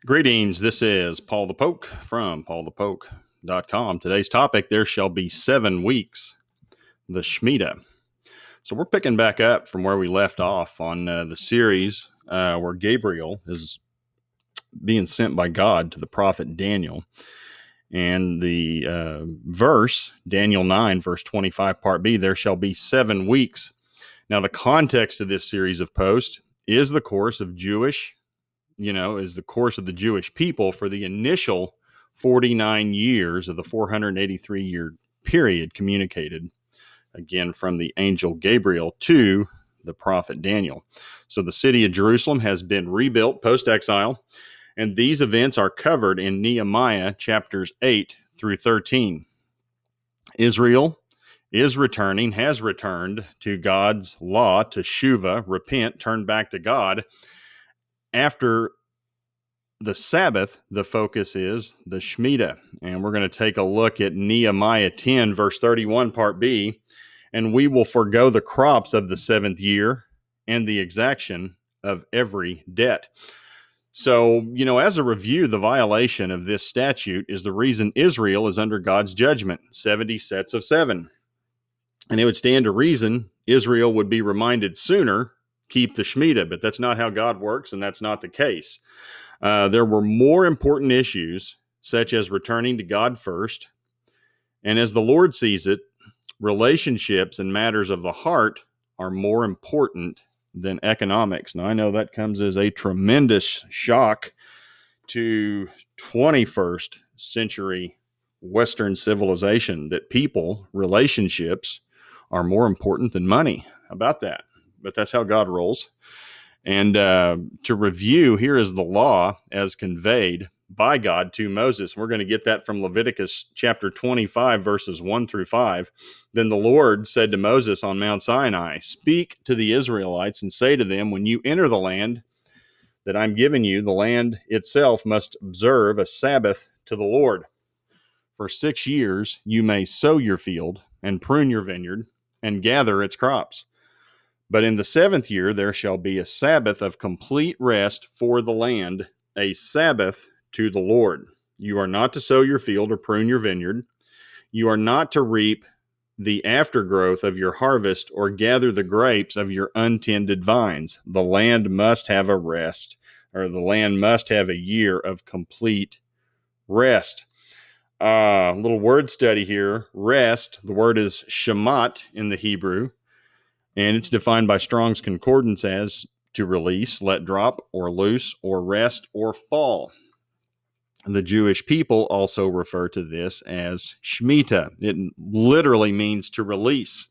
Greetings. This is Paul the Poke from PaulthePoke.com. Today's topic, there shall be 7 weeks, the Shemitah. So we're picking back up from where we left off on the series where Gabriel is being sent by God to the prophet Daniel. And the verse, Daniel 9, verse 25, part B, there shall be 7 weeks. Now, the context of this series of posts is the course of is the course of the Jewish people for the initial 49 years of the 483-year period communicated, again, from the angel Gabriel to the prophet Daniel. So the city of Jerusalem has been rebuilt post-exile, and these events are covered in Nehemiah chapters 8 through 13. Israel has returned to God's law, to Shuvah, repent, turn back to God. After the Sabbath, the focus is the Shemitah. And we're going to take a look at Nehemiah 10, verse 31, part B. And we will forego the crops of the 7th year and the exaction of every debt. So, as a review, the violation of this statute is the reason Israel is under God's judgment, 70 sets of 7. And it would stand to reason Israel would be reminded sooner, keep the Shemitah, but that's not how God works, and that's not the case. There were more important issues, such as returning to God first. And as the Lord sees it, relationships and matters of the heart are more important than economics. Now, I know that comes as a tremendous shock to 21st century Western civilization, that relationships are more important than money. How about that? But that's how God rolls. And to review, here is the law as conveyed by God to Moses. We're going to get that from Leviticus chapter 25, verses 1 through 5. Then the Lord said to Moses on Mount Sinai, "Speak to the Israelites and say to them, when you enter the land that I'm giving you, the land itself must observe a Sabbath to the Lord. For 6 years you may sow your field and prune your vineyard and gather its crops. But in the 7th year there shall be a Sabbath of complete rest for the land, a Sabbath to the Lord. You are not to sow your field or prune your vineyard. You are not to reap the aftergrowth of your harvest or gather the grapes of your untended vines. The land must have a rest, or the land must have a year of complete rest." Little word study here. Rest, the word is shamat in the Hebrew. And it's defined by Strong's Concordance as to release, let drop, or loose, or rest, or fall. The Jewish people also refer to this as Shemitah. It literally means to release.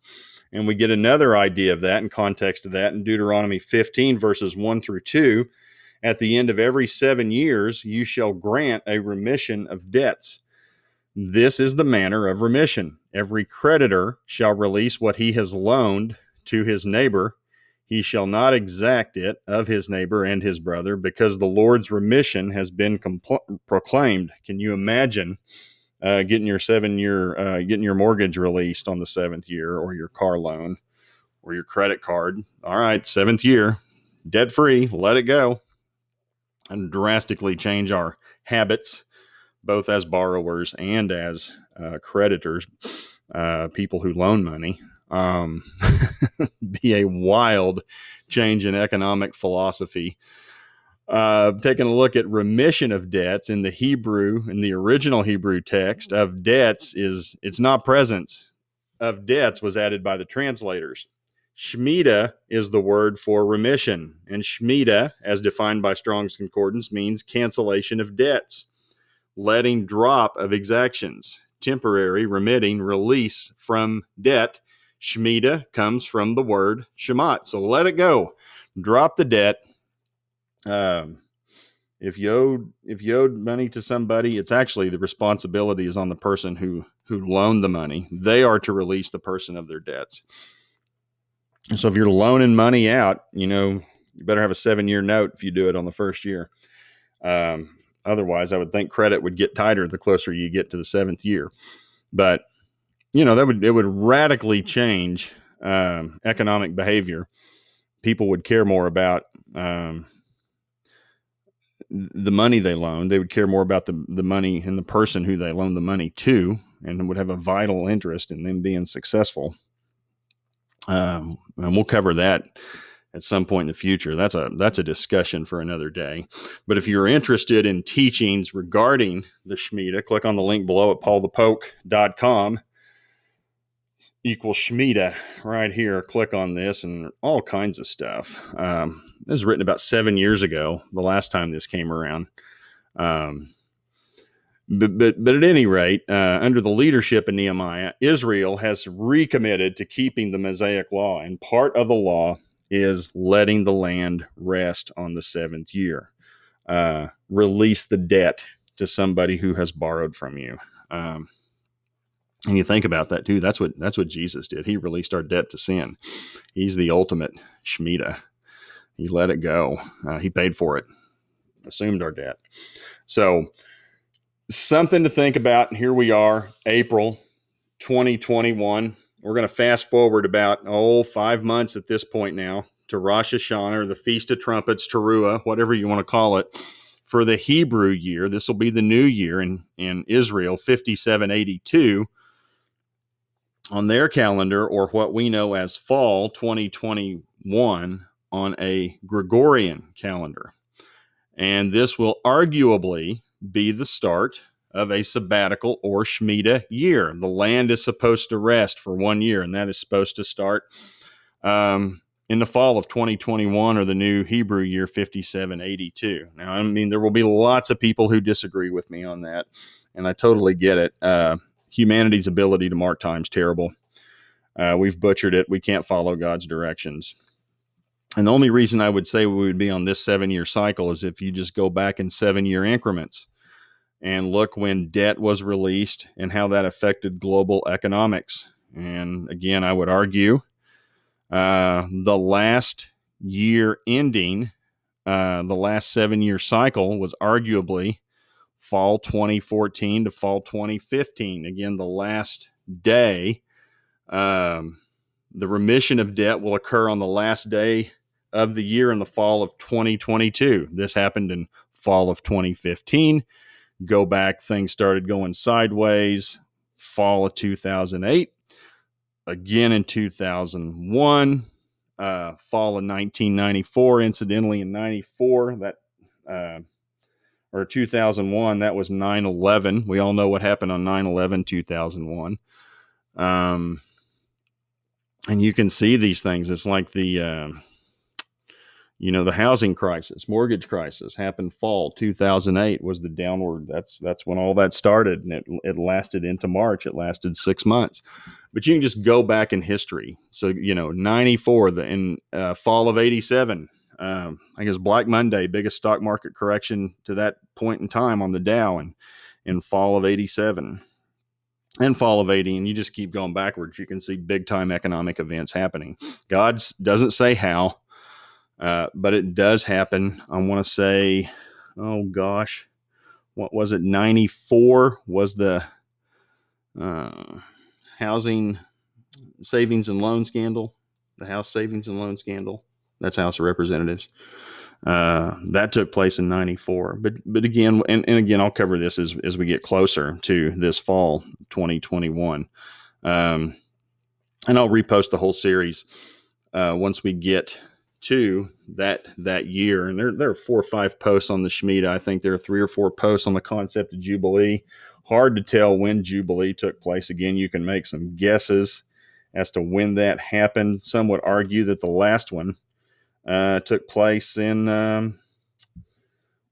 And we get another idea of that in context of that in Deuteronomy 15, verses 1 through 2. At the end of every 7 years, you shall grant a remission of debts. This is the manner of remission. Every creditor shall release what he has loaned to his neighbor. He shall not exact it of his neighbor and his brother, because the Lord's remission has been proclaimed. Can you imagine getting your mortgage released on the 7th year, or your car loan, or your credit card? All right, 7th year, debt free, let it go. And drastically change our habits, both as borrowers and as creditors, people who loan money. Be a wild change in economic philosophy. Taking a look at remission of debts in the Hebrew, in the original Hebrew text of debts, it's not presence of debts was added by the translators. Shemitah is the word for remission, and Shemitah, as defined by Strong's Concordance, means cancellation of debts, letting drop of exactions, temporary, remitting, release from debt. Shemitah comes from the word shemat. So let it go. Drop the debt. If you owed money to somebody, it's actually the responsibility is on the person who loaned the money. They are to release the person of their debts. So if you're loaning money out, you better have a 7-year note if you do it on the first year. Otherwise, I would think credit would get tighter the closer you get to the 7th year. But it would radically change economic behavior. People would care more about the money they loan. They would care more about the money and the person who they loan the money to, and would have a vital interest in them being successful. And we'll cover that at some point in the future. That's a discussion for another day. But if you're interested in teachings regarding the Shemitah, click on the link below at PaulthePoke.com. Equals Shemitah right here. Click on this and all kinds of stuff. This was written about 7 years ago, the last time this came around. But at any rate, under the leadership of Nehemiah, Israel has recommitted to keeping the Mosaic law, and part of the law is letting the land rest on the seventh year. Release the debt to somebody who has borrowed from you. And you think about that too. That's what Jesus did. He released our debt to sin. He's the ultimate Shemitah. He let it go. He paid for it, assumed our debt. So something to think about. Here we are, April 2021. We're going to fast forward about 5 months at this point now to Rosh Hashanah, or the Feast of Trumpets, Teruah, whatever you want to call it, for the Hebrew year. This will be the new year in Israel, 5782. On their calendar, or what we know as fall 2021 on a Gregorian calendar. And this will arguably be the start of a sabbatical or Shemitah year. The land is supposed to rest for 1 year, and that is supposed to start in the fall of 2021, or the new Hebrew year 5782. Now, I mean, there will be lots of people who disagree with me on that, and I totally get it. Humanity's ability to mark time's terrible. We've butchered it. We can't follow God's directions. And the only reason I would say we would be on this 7-year cycle is if you just go back in 7-year increments and look when debt was released and how that affected global economics. And again, I would argue the last year ending, the last 7-year cycle was arguably fall 2014 to fall 2015. Again, the last day, the remission of debt will occur on the last day of the year in the fall of 2022. This happened in fall of 2015. Go back, things started going sideways. Fall of 2008. Again in 2001. Fall of 1994. Incidentally, in 94, or 2001, that was 9/11. We all know what happened on 9/11, 2001. And you can see these things. It's like the housing crisis, mortgage crisis happened fall 2008 was the downward. That's when all that started, and it lasted into March. It lasted 6 months. But you can just go back in history. So, 94, in fall of 87, I guess Black Monday, biggest stock market correction to that point in time on the Dow, and in fall of 87 and fall of 80. And you just keep going backwards. You can see big time economic events happening. God doesn't say how, but it does happen. I want to say, what was it? 94 was the housing savings and loan scandal, the House Savings and Loan Scandal. That's House of Representatives. That took place in 94. But again, and again, I'll cover this as we get closer to this fall 2021. And I'll repost the whole series once we get to that year. And there are 4 or 5 posts on the Shemitah. I think there are 3 or 4 posts on the concept of Jubilee. Hard to tell when Jubilee took place. Again, you can make some guesses as to when that happened. Some would argue that the last one took place in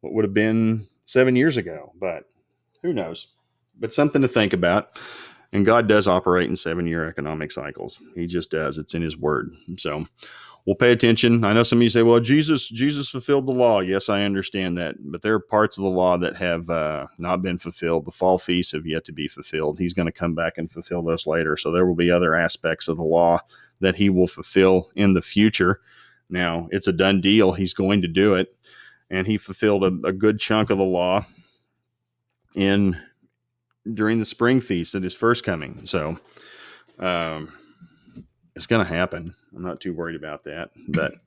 what would have been 7 years ago, but who knows? But something to think about. And God does operate in 7-year economic cycles. He just does. It's in his word. So we'll pay attention. I know some of you say, well, Jesus fulfilled the law. Yes, I understand that. But there are parts of the law that have not been fulfilled. The fall feasts have yet to be fulfilled. He's going to come back and fulfill those later. So there will be other aspects of the law that he will fulfill in the future. Now, it's a done deal. He's going to do it. And he fulfilled a good chunk of the law during the spring feast at his first coming. So it's going to happen. I'm not too worried about that. But at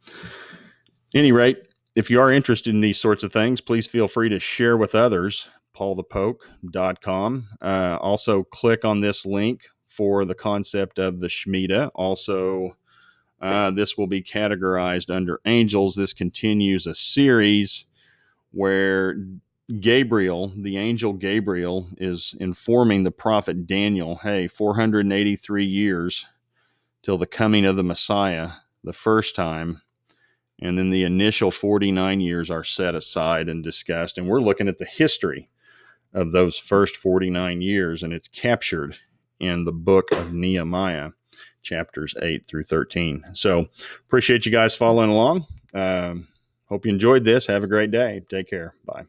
any rate, if you are interested in these sorts of things, please feel free to share with others. PaulthePoke.com. Also, click on this link for the concept of the Shemitah. Also, this will be categorized under angels. This continues a series where Gabriel, the angel Gabriel, is informing the prophet Daniel, hey, 483 years till the coming of the Messiah the first time. And then the initial 49 years are set aside and discussed. And we're looking at the history of those first 49 years, and it's captured in the book of Nehemiah, chapters 8 through 13. So appreciate you guys following along. Hope you enjoyed this. Have a great day. Take care. Bye.